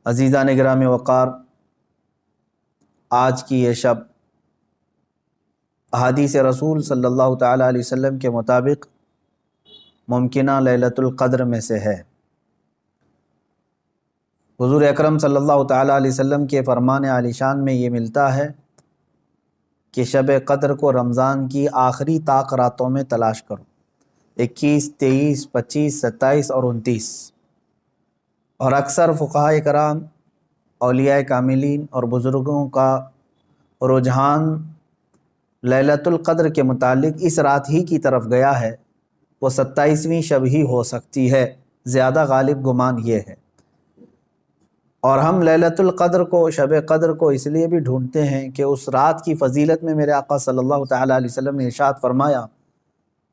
عزیزان گرامی وقار، آج کی یہ شب احادیث رسول صلی اللہ تعالیٰ علیہ وسلم کے مطابق ممکنہ لیلۃ القدر میں سے ہے۔ حضور اکرم صلی اللہ تعالیٰ علیہ وسلم کے فرمان عالی شان میں یہ ملتا ہے کہ شب قدر کو رمضان کی آخری طاق راتوں میں تلاش کرو، 21، 23، 25، 27 اور 29۔ اور اکثر فقہائے کرام، اولیاء کاملین اور بزرگوں کا رجحان لیلۃ القدر کے متعلق اس رات ہی کی طرف گیا ہے، وہ 27ویں شب ہی ہو سکتی ہے، زیادہ غالب گمان یہ ہے۔ اور ہم لیلۃ القدر کو، شب قدر کو اس لیے بھی ڈھونڈتے ہیں کہ اس رات کی فضیلت میں میرے آقا صلی اللہ تعالیٰ علیہ وسلم نے ارشاد فرمایا،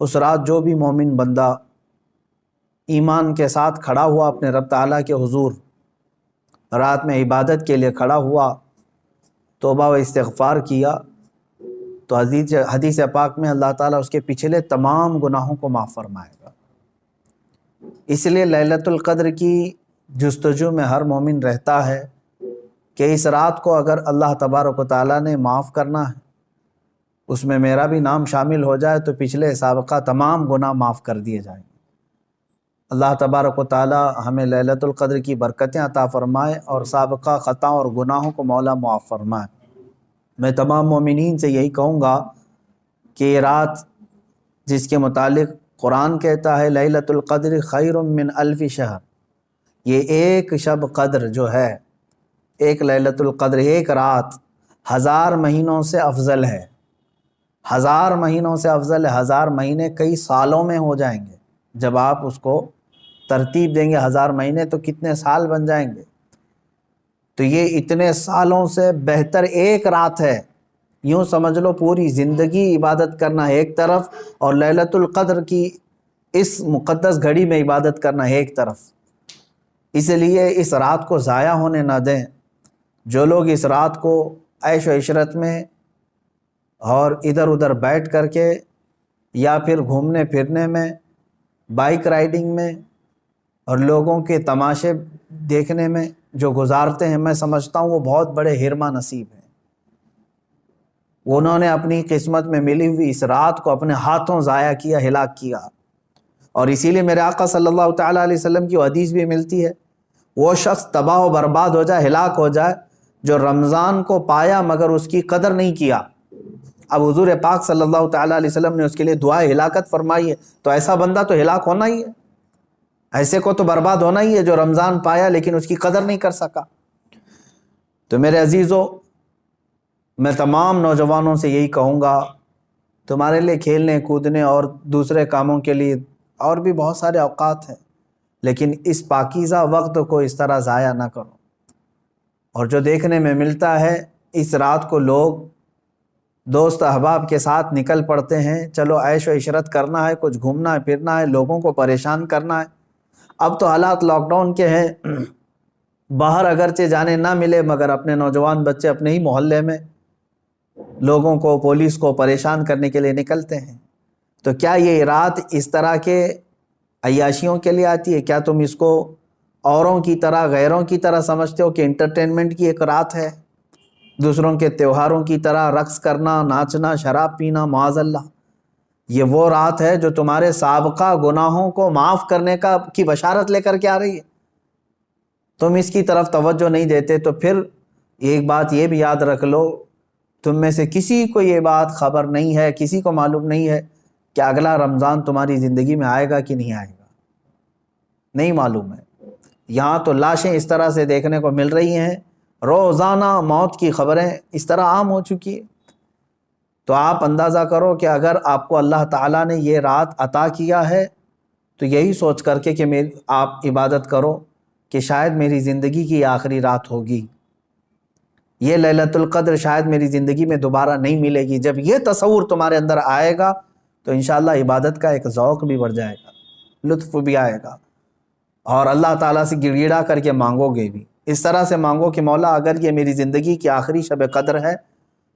اس رات جو بھی مومن بندہ ایمان کے ساتھ کھڑا ہوا اپنے رب تعالیٰ کے حضور، رات میں عبادت کے لیے کھڑا ہوا، توبہ و استغفار کیا، تو حدیث پاک میں اللہ تعالیٰ اس کے پچھلے تمام گناہوں کو معاف فرمائے گا۔ اس لیے لیلۃ القدر کی جستجو میں ہر مومن رہتا ہے کہ اس رات کو اگر اللہ تبارک و تعالیٰ نے معاف کرنا ہے، اس میں میرا بھی نام شامل ہو جائے تو پچھلے سابقہ تمام گناہ معاف کر دیے جائیں گے۔ اللہ تبارک و تعالیٰ ہمیں لیلۃ القدر کی برکتیں عطا فرمائے اور سابقہ خطاؤں اور گناہوں کو مولا معاف فرمائے۔ میں تمام مومنین سے یہی کہوں گا کہ یہ رات جس کے متعلق قرآن کہتا ہے لیلۃ القدر خیر من الف شہر، یہ ایک شب قدر جو ہے، ایک لیلۃ القدر، ایک رات 1000 مہینوں سے افضل ہے۔ 1000 مہینوں سے افضل ہے۔ 1000 مہینے کئی سالوں میں ہو جائیں گے جب آپ اس کو ترتیب دیں گے۔ 1000 مہینے تو کتنے سال بن جائیں گے۔ تو یہ اتنے سالوں سے بہتر ایک رات ہے۔ یوں سمجھ لو پوری زندگی عبادت کرنا ہے ایک طرف، اور لیلۃ القدر کی اس مقدس گھڑی میں عبادت کرنا ہے ایک طرف۔ اس لیے اس رات کو ضائع ہونے نہ دیں۔ جو لوگ اس رات کو عیش و عشرت میں اور ادھر ادھر بیٹھ کر کے یا پھر گھومنے پھرنے میں، بائک رائڈنگ میں اور لوگوں کے تماشے دیکھنے میں جو گزارتے ہیں، میں سمجھتا ہوں وہ بہت بڑے حرمہ نصیب ہیں۔ انہوں نے اپنی قسمت میں ملی ہوئی اس رات کو اپنے ہاتھوں ضائع کیا، ہلاک کیا۔ اور اسی لیے میرے آقا صلی اللہ تعالیٰ علیہ وسلم کی حدیث بھی ملتی ہے، وہ شخص تباہ و برباد ہو جائے، ہلاک ہو جائے جو رمضان کو پایا مگر اس کی قدر نہیں کیا۔ اب حضور پاک صلی اللہ تعالیٰ علیہ وسلم نے اس کے لیے دعائے ہلاکت فرمائی ہے، تو ایسا بندہ تو ہلاک ہونا ہی ہے، ایسے کو تو برباد ہونا ہی ہے جو رمضان پایا لیکن اس کی قدر نہیں کر سکا۔ تو میرے عزیزو، میں تمام نوجوانوں سے یہی کہوں گا، تمہارے لیے کھیلنے کودنے اور دوسرے کاموں کے لیے اور بھی بہت سارے اوقات ہیں، لیکن اس پاکیزہ وقت کو اس طرح ضائع نہ کرو۔ اور جو دیکھنے میں ملتا ہے، اس رات کو لوگ دوست احباب کے ساتھ نکل پڑتے ہیں، چلو عیش و عشرت کرنا ہے، کچھ گھومنا ہے پھرنا ہے، لوگوں کو پریشان کرنا ہے۔ اب تو حالات لاک ڈاؤن کے ہیں، باہر اگرچہ جانے نہ ملے مگر اپنے نوجوان بچے اپنے ہی محلے میں لوگوں کو، پولیس کو پریشان کرنے کے لیے نکلتے ہیں۔ تو کیا یہ رات اس طرح کے عیاشیوں کے لیے آتی ہے؟ کیا تم اس کو اوروں کی طرح، غیروں کی طرح سمجھتے ہو کہ انٹرٹینمنٹ کی ایک رات ہے، دوسروں کے تہواروں کی طرح رقص کرنا، ناچنا، شراب پینا، معاذ اللہ؟ یہ وہ رات ہے جو تمہارے سابقہ گناہوں کو معاف کرنے کی بشارت لے کر کے آ رہی ہے۔ تم اس کی طرف توجہ نہیں دیتے، تو پھر ایک بات یہ بھی یاد رکھ لو، تم میں سے کسی کو یہ بات خبر نہیں ہے، کسی کو معلوم نہیں ہے کہ اگلا رمضان تمہاری زندگی میں آئے گا کہ نہیں آئے گا، نہیں معلوم ہے۔ یہاں تو لاشیں اس طرح سے دیکھنے کو مل رہی ہیں، روزانہ موت کی خبریں اس طرح عام ہو چکی ہے۔ تو آپ اندازہ کرو کہ اگر آپ کو اللہ تعالیٰ نے یہ رات عطا کیا ہے تو یہی سوچ کر کے کہ آپ عبادت کرو کہ شاید میری زندگی کی آخری رات ہوگی، یہ لیلۃ القدر شاید میری زندگی میں دوبارہ نہیں ملے گی۔ جب یہ تصور تمہارے اندر آئے گا تو انشاءاللہ عبادت کا ایک ذوق بھی بڑھ جائے گا، لطف بھی آئے گا، اور اللہ تعالیٰ سے گڑ گڑا کر کے مانگو گے بھی۔ اس طرح سے مانگو کہ مولا اگر یہ میری زندگی کی آخری شب قدر ہے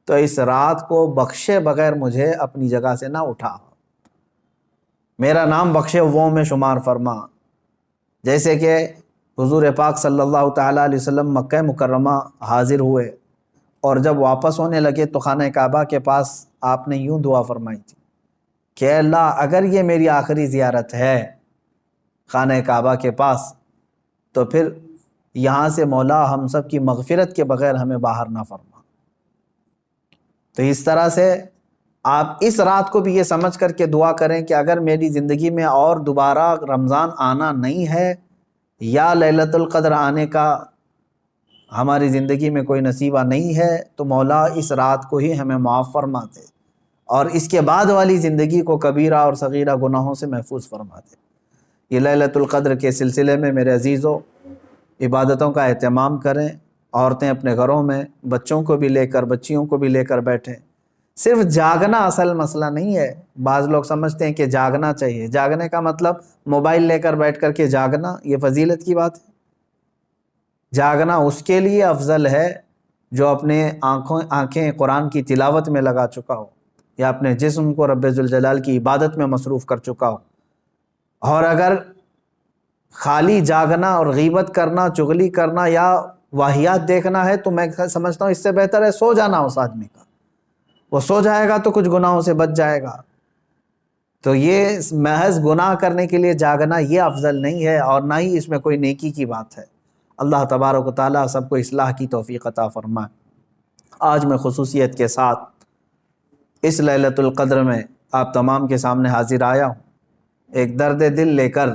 تو اس رات کو بخشے بغیر مجھے اپنی جگہ سے نہ اٹھا، میرا نام بخشے وہ میں شمار فرما۔ جیسے کہ حضور پاک صلی اللہ تعالیٰ علیہ وسلم مکہ مکرمہ حاضر ہوئے اور جب واپس ہونے لگے تو خانہ کعبہ کے پاس آپ نے یوں دعا فرمائی تھی کہ اے اللہ اگر یہ میری آخری زیارت ہے خانہ کعبہ کے پاس تو پھر یہاں سے مولا ہم سب کی مغفرت کے بغیر ہمیں باہر نہ فرما۔ تو اس طرح سے آپ اس رات کو بھی یہ سمجھ کر کے دعا کریں کہ اگر میری زندگی میں اور دوبارہ رمضان آنا نہیں ہے یا لیلۃ القدر آنے کا ہماری زندگی میں کوئی نصیبہ نہیں ہے تو مولا اس رات کو ہی ہمیں معاف فرما دے اور اس کے بعد والی زندگی کو کبیرہ اور صغیرہ گناہوں سے محفوظ فرما دے۔ یہ لیلۃ القدر کے سلسلے میں میرے عزیزوں عبادتوں کا اہتمام کریں، عورتیں اپنے گھروں میں بچوں کو بھی لے کر بچیوں کو بھی لے کر بیٹھیں۔ صرف جاگنا اصل مسئلہ نہیں ہے، بعض لوگ سمجھتے ہیں کہ جاگنا چاہیے، جاگنے کا مطلب موبائل لے کر بیٹھ کر کے جاگنا، یہ فضیلت کی بات ہے۔ جاگنا اس کے لیے افضل ہے جو اپنے آنکھیں قرآن کی تلاوت میں لگا چکا ہو یا اپنے جسم کو رب ذوالجلال کی عبادت میں مصروف کر چکا ہو۔ اور اگر خالی جاگنا اور غیبت کرنا، چغلی کرنا یا واہیات دیکھنا ہے تو میں سمجھتا ہوں اس سے بہتر ہے سو جانا اس آدمی کا، وہ سو جائے گا تو کچھ گناہوں سے بچ جائے گا۔ تو یہ محض گناہ کرنے کے لیے جاگنا یہ افضل نہیں ہے اور نہ ہی اس میں کوئی نیکی کی بات ہے۔ اللہ تبارک و تعالیٰ سب کو اصلاح کی توفیق عطا فرمائے۔ آج میں خصوصیت کے ساتھ اس لیلۃ القدر میں آپ تمام کے سامنے حاضر آیا ہوں ایک درد دل لے کر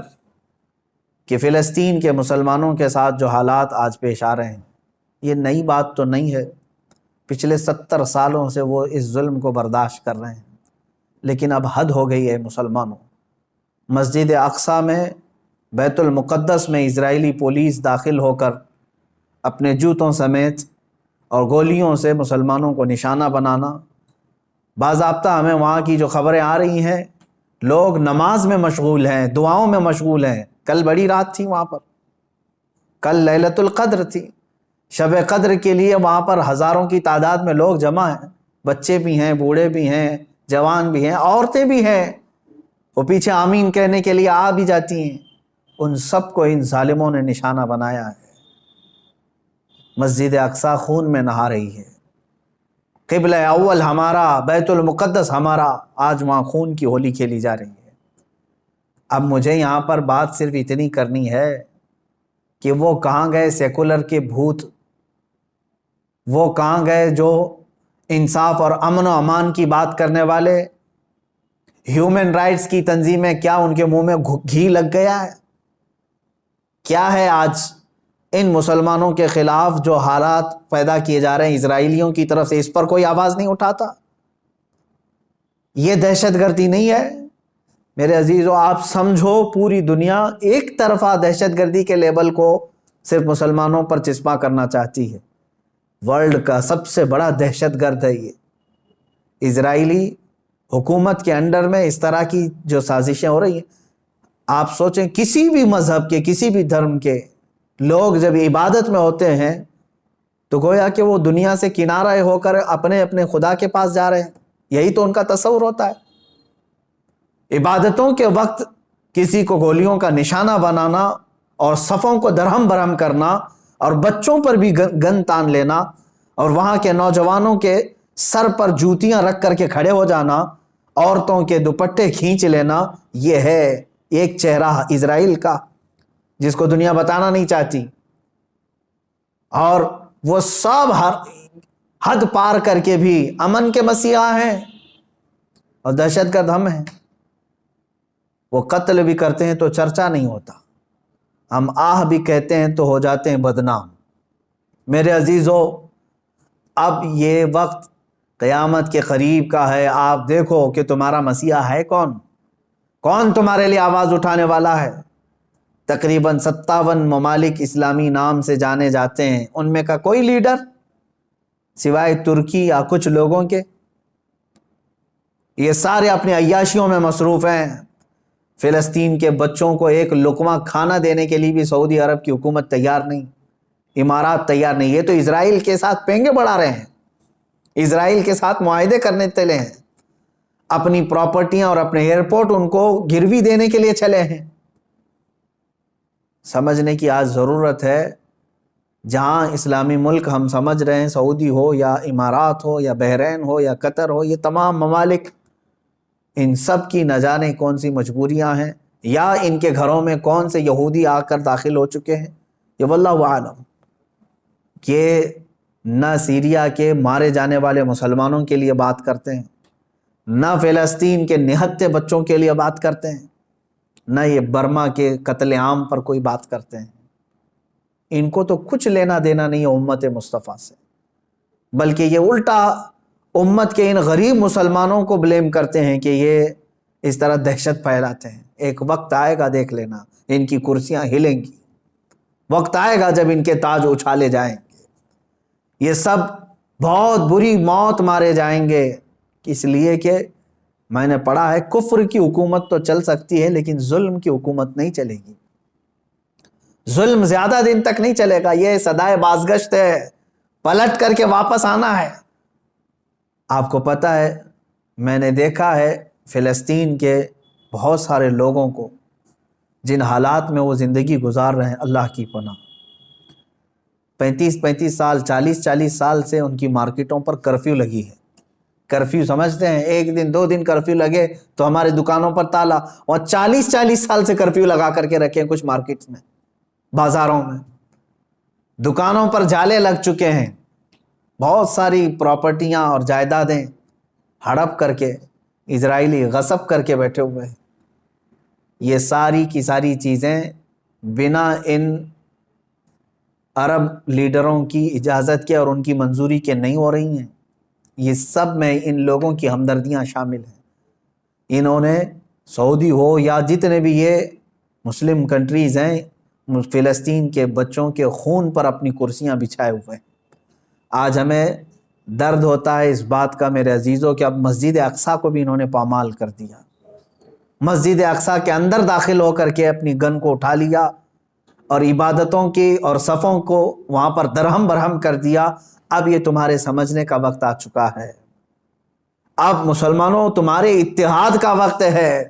کہ فلسطین کے مسلمانوں کے ساتھ جو حالات آج پیش آ رہے ہیں یہ نئی بات تو نہیں ہے، پچھلے 70 سالوں سے وہ اس ظلم کو برداشت کر رہے ہیں، لیکن اب حد ہو گئی ہے مسلمانوں۔ مسجد اقصیٰ میں بیت المقدس میں اسرائیلی پولیس داخل ہو کر اپنے جوتوں سمیت اور گولیوں سے مسلمانوں کو نشانہ بنانا، باضابطہ ہمیں وہاں کی جو خبریں آ رہی ہیں لوگ نماز میں مشغول ہیں، دعاؤں میں مشغول ہیں۔ کل بڑی رات تھی وہاں پر، کل لیلۃ القدر تھی، شب قدر کے لیے وہاں پر ہزاروں کی تعداد میں لوگ جمع ہیں، بچے بھی ہیں، بوڑھے بھی ہیں، جوان بھی ہیں، عورتیں بھی ہیں، وہ پیچھے آمین کہنے کے لیے آ بھی جاتی ہیں۔ ان سب کو ان ظالموں نے نشانہ بنایا ہے۔ مسجد اقصیٰ خون میں نہا رہی ہے، قبلہ اول ہمارا، بیت المقدس ہمارا، آج وہاں خون کی ہولی کھیلی جا رہی ہے۔ اب مجھے یہاں پر بات صرف اتنی کرنی ہے کہ وہ کہاں گئے سیکولر کے بھوت، وہ کہاں گئے جو انصاف اور امن و امان کی بات کرنے والے، ہیومن رائٹس کی تنظیمیں، کیا ان کے منہ میں گھی لگ گیا ہے؟ کیا ہے آج ان مسلمانوں کے خلاف جو حالات پیدا کیے جا رہے ہیں اسرائیلیوں کی طرف سے، اس پر کوئی آواز نہیں اٹھاتا؟ یہ دہشت گردی نہیں ہے میرے عزیزو؟ آپ سمجھو پوری دنیا ایک طرفہ دہشت گردی کے لیبل کو صرف مسلمانوں پر چسپاں کرنا چاہتی ہے۔ ورلڈ کا سب سے بڑا دہشت گرد ہے یہ اسرائیلی حکومت کے انڈر میں اس طرح کی جو سازشیں ہو رہی ہیں۔ آپ سوچیں کسی بھی مذہب کے، کسی بھی دھرم کے لوگ جب عبادت میں ہوتے ہیں تو گویا کہ وہ دنیا سے کنارہ ہو کر اپنے اپنے خدا کے پاس جا رہے ہیں، یہی تو ان کا تصور ہوتا ہے۔ عبادتوں کے وقت کسی کو گولیوں کا نشانہ بنانا اور صفوں کو درہم برہم کرنا اور بچوں پر بھی گن تان لینا اور وہاں کے نوجوانوں کے سر پر جوتیاں رکھ کر کے کھڑے ہو جانا، عورتوں کے دوپٹے کھینچ لینا، یہ ہے ایک چہرہ اسرائیل کا جس کو دنیا بتانا نہیں چاہتی۔ اور وہ سب حد پار کر کے بھی امن کے مسیحا ہیں اور دہشت گرد ہم ہیں۔ وہ قتل بھی کرتے ہیں تو چرچا نہیں ہوتا، ہم آہ بھی کہتے ہیں تو ہو جاتے ہیں بدنام۔ میرے عزیزو اب یہ وقت قیامت کے قریب کا ہے، آپ دیکھو کہ تمہارا مسیحا ہے کون تمہارے لیے آواز اٹھانے والا ہے۔ تقریباً 57 ممالک اسلامی نام سے جانے جاتے ہیں، ان میں کا کوئی لیڈر سوائے ترکی یا کچھ لوگوں کے؟ یہ سارے اپنے عیاشیوں میں مصروف ہیں۔ فلسطین کے بچوں کو ایک لقمہ کھانا دینے کے لیے بھی سعودی عرب کی حکومت تیار نہیں، امارات تیار نہیں۔ یہ تو اسرائیل کے ساتھ پینگے بڑھا رہے ہیں، اسرائیل کے ساتھ معاہدے کرنے چلے ہیں، اپنی پراپرٹیاں اور اپنے ایئرپورٹ ان کو گروی دینے کے لیے چلے ہیں۔ سمجھنے کی آج ضرورت ہے۔ جہاں اسلامی ملک ہم سمجھ رہے ہیں، سعودی ہو یا امارات ہو یا بحرین ہو یا قطر ہو، یہ تمام ممالک، ان سب کی نہ جانے کون سی مجبوریاں ہیں، یا ان کے گھروں میں کون سے یہودی آ کر داخل ہو چکے ہیں، یہ واللہ اعلم۔ کہ نہ سیریا کے مارے جانے والے مسلمانوں کے لیے بات کرتے ہیں، نہ فلسطین کے نہتے بچوں کے لیے بات کرتے ہیں، نہ یہ برما کے قتل عام پر کوئی بات کرتے ہیں۔ ان کو تو کچھ لینا دینا نہیں ہے امت مصطفیٰ سے، بلکہ یہ الٹا امت کے ان غریب مسلمانوں کو بلیم کرتے ہیں کہ یہ اس طرح دہشت پھیلاتے ہیں۔ ایک وقت آئے گا، دیکھ لینا، ان کی کرسیاں ہلیں گی، وقت آئے گا جب ان کے تاج اچھالے جائیں گے، یہ سب بہت بری موت مارے جائیں گے۔ اس لیے کہ میں نے پڑھا ہے کفر کی حکومت تو چل سکتی ہے لیکن ظلم کی حکومت نہیں چلے گی۔ ظلم زیادہ دن تک نہیں چلے گا، یہ صدائے بازگشت ہے، پلٹ کر کے واپس آنا ہے۔ آپ کو پتہ ہے، میں نے دیکھا ہے فلسطین کے بہت سارے لوگوں کو جن حالات میں وہ زندگی گزار رہے ہیں، اللہ کی پناہ، 35 سال 40 سال سے ان کی مارکیٹوں پر کرفیو لگی ہے۔ کرفیو سمجھتے ہیں، ایک دن 2 دن کرفیو لگے تو ہماری دکانوں پر تالا، اور 40 سال سے کرفیو لگا کر کے رکھے ہیں کچھ مارکیٹس میں، بازاروں میں، دکانوں پر جالے لگ چکے ہیں، بہت ساری پراپرٹیاں اور جائیدادیں ہڑپ کر کے اسرائیلی غصب کر کے بیٹھے ہوئے ہیں۔ یہ ساری کی ساری چیزیں بنا ان عرب لیڈروں کی اجازت کے اور ان کی منظوری کے نہیں ہو رہی ہیں۔ یہ سب میں ان لوگوں کی ہمدردیاں شامل ہیں۔ انہوں نے سعودی ہو یا جتنے بھی یہ مسلم کنٹریز ہیں، فلسطین کے بچوں کے خون پر اپنی کرسیاں بچھائے ہوئے ہیں۔ آج ہمیں درد ہوتا ہے اس بات کا میرے عزیزوں کہ اب مسجد اقصیٰ کو بھی انہوں نے پامال کر دیا۔ مسجد اقصیٰ کے اندر داخل ہو کر کے اپنی گن کو اٹھا لیا اور عبادتوں کی اور صفوں کو وہاں پر درہم برہم کر دیا۔ اب یہ تمہارے سمجھنے کا وقت آ چکا ہے، اب مسلمانوں تمہارے اتحاد کا وقت ہے۔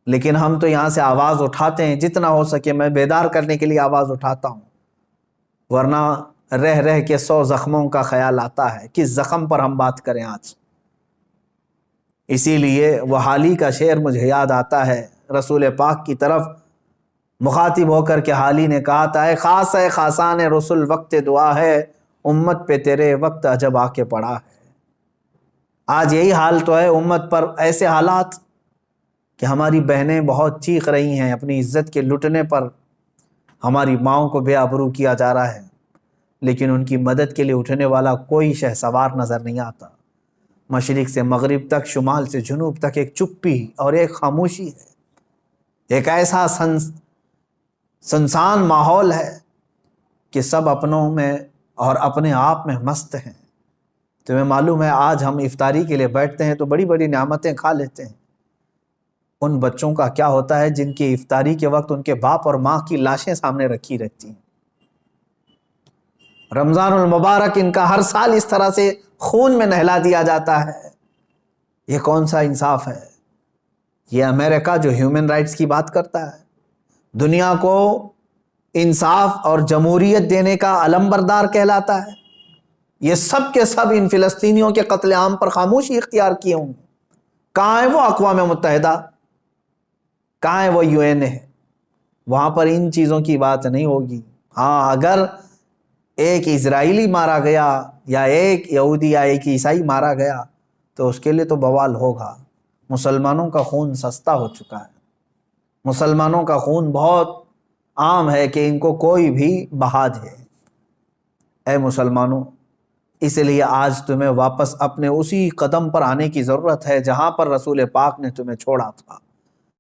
لیکن ہم تو یہاں سے آواز اٹھاتے ہیں، جتنا ہو سکے میں بیدار کرنے کے لیے آواز اٹھاتا ہوں، ورنہ رہ رہ کے 100 زخموں کا خیال آتا ہے، کس زخم پر ہم بات کریں آج۔ اسی لیے وہ حالی کا شعر مجھے یاد آتا ہے، رسول پاک کی طرف مخاطب ہو کر کے حالی نے کہا تھا، اے خاص ہے خاصان رسول وقت دعا ہے، امت پہ تیرے وقت عجب آ کے پڑا ہے۔ آج یہی حال تو ہے امت پر، ایسے حالات کہ ہماری بہنیں بہت چیخ رہی ہیں اپنی عزت کے لٹنے پر، ہماری ماؤں کو بے آبرو کیا جا رہا ہے، لیکن ان کی مدد کے لیے اٹھنے والا کوئی شہسوار نظر نہیں آتا۔ مشرق سے مغرب تک، شمال سے جنوب تک ایک چپی اور ایک خاموشی ہے، ایک ایسا سنسان ماحول ہے کہ سب اپنوں میں اور اپنے آپ میں مست ہیں۔ تمہیں معلوم ہے آج ہم افطاری کے لیے بیٹھتے ہیں تو بڑی بڑی نعمتیں کھا لیتے ہیں، ان بچوں کا کیا ہوتا ہے جن کی افطاری کے وقت ان کے باپ اور ماں کی لاشیں سامنے رکھی رہتی ہیں؟ رمضان المبارک ان کا ہر سال اس طرح سے خون میں نہلا دیا جاتا ہے، یہ کون سا انصاف ہے؟ یہ امریکہ جو ہیومن رائٹس کی بات کرتا ہے، دنیا کو انصاف اور جمہوریت دینے کا علم بردار کہلاتا ہے، یہ سب کے سب ان فلسطینیوں کے قتل عام پر خاموشی اختیار کیے ہوں گے۔ کہاں ہے وہ اقوام متحدہ؟ کہاں ہے وہ UN ہے؟ وہاں پر ان چیزوں کی بات نہیں ہوگی۔ ہاں، اگر ایک اسرائیلی مارا گیا یا ایک یہودی یا ایک عیسائی مارا گیا تو اس کے لیے تو بوال ہوگا۔ مسلمانوں کا خون سستا ہو چکا ہے، مسلمانوں کا خون بہت عام ہے کہ ان کو کوئی بھی بہا دے۔ اے مسلمانوں، اس لیے آج تمہیں واپس اپنے اسی قدم پر آنے کی ضرورت ہے جہاں پر رسول پاک نے تمہیں چھوڑا تھا۔